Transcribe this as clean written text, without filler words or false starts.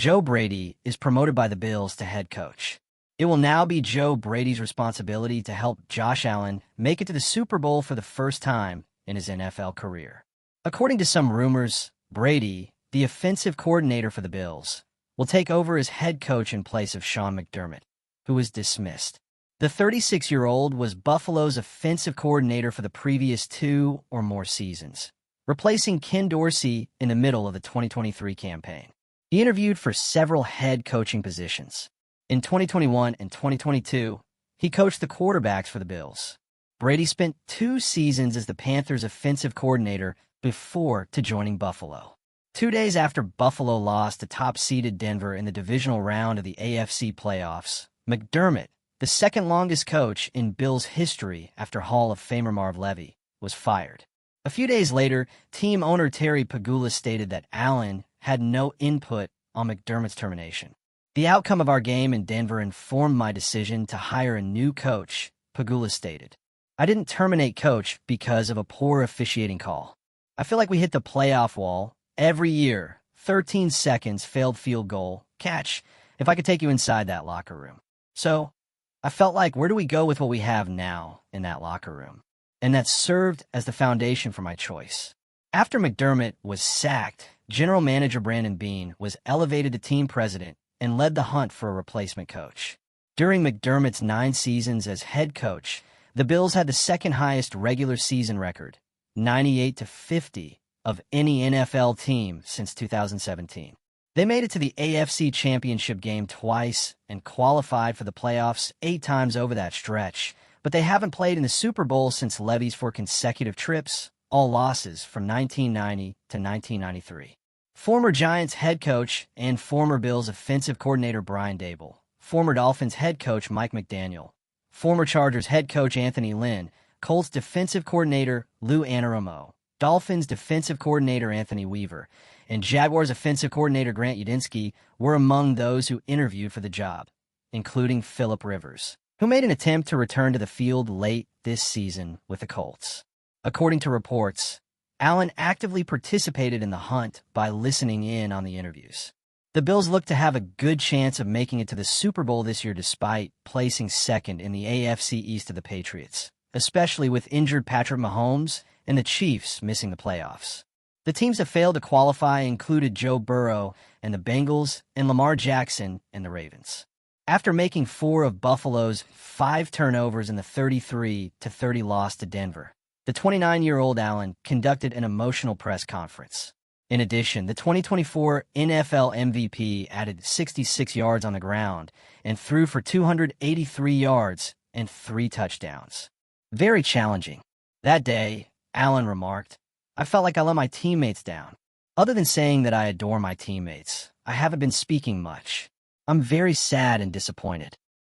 Joe Brady is promoted by the Bills to head coach. It will now be Joe Brady's responsibility to help Josh Allen make it to the Super Bowl for the first time in his NFL career. According to some rumors, Brady, the offensive coordinator for the Bills, will take over as head coach in place of Sean McDermott, who was dismissed. The 36-year-old was Buffalo's offensive coordinator for the previous 2 or more seasons, replacing Ken Dorsey in the middle of the 2023 campaign. He interviewed for several head coaching positions. In 2021 and 2022, he coached the quarterbacks for the Bills. Brady spent 2 seasons as the Panthers' offensive coordinator before joining Buffalo. 2 days after Buffalo lost to top-seeded Denver in the divisional round of the AFC playoffs, McDermott, the second longest coach in Bills history after Hall of Famer Marv Levy, was fired. A few days later, team owner Terry Pegula stated that Allen had no input on McDermott's termination. The outcome of our game in Denver informed my decision to hire a new coach, Pegula stated. I didn't terminate coach because of a poor officiating call. I feel like we hit the playoff wall every year. 13 seconds, failed field goal, catch, if I could take you inside that locker room. So, I felt like, where do we go with what we have now in that locker room? And that served as the foundation for my choice. After McDermott was sacked, general manager Brandon Beane was elevated to team president and led the hunt for a replacement coach. During McDermott's 9 seasons as head coach, the Bills had the second highest regular season record, 98-50, of any NFL team since 2017. They made it to the AFC Championship game twice and qualified for the playoffs 8 times over that stretch, but they haven't played in the Super Bowl since Levy's 4 consecutive trips, all losses from 1990 to 1993. Former Giants head coach and former Bills offensive coordinator Brian Daboll, former Dolphins head coach Mike McDaniel, former Chargers head coach Anthony Lynn, Colts defensive coordinator Lou Anarumo, Dolphins defensive coordinator Anthony Weaver, and Jaguars offensive coordinator Grant Udinski were among those who interviewed for the job, including Phillip Rivers, who made an attempt to return to the field late this season with the Colts. According to reports, Allen actively participated in the hunt by listening in on the interviews. The Bills look to have a good chance of making it to the Super Bowl this year despite placing second in the AFC East to the Patriots, especially with injured Patrick Mahomes and the Chiefs missing the playoffs. The teams that failed to qualify included Joe Burrow and the Bengals and Lamar Jackson and the Ravens. After making 4 of Buffalo's 5 turnovers in the 33-30 loss to Denver, the 29-year-old Allen conducted an emotional press conference. In addition, the 2024 NFL MVP added 66 yards on the ground and threw for 283 yards and 3 touchdowns. Very challenging. That day, Allen remarked, I felt like I let my teammates down. Other than saying that I adore my teammates, I haven't been speaking much. I'm very sad and disappointed.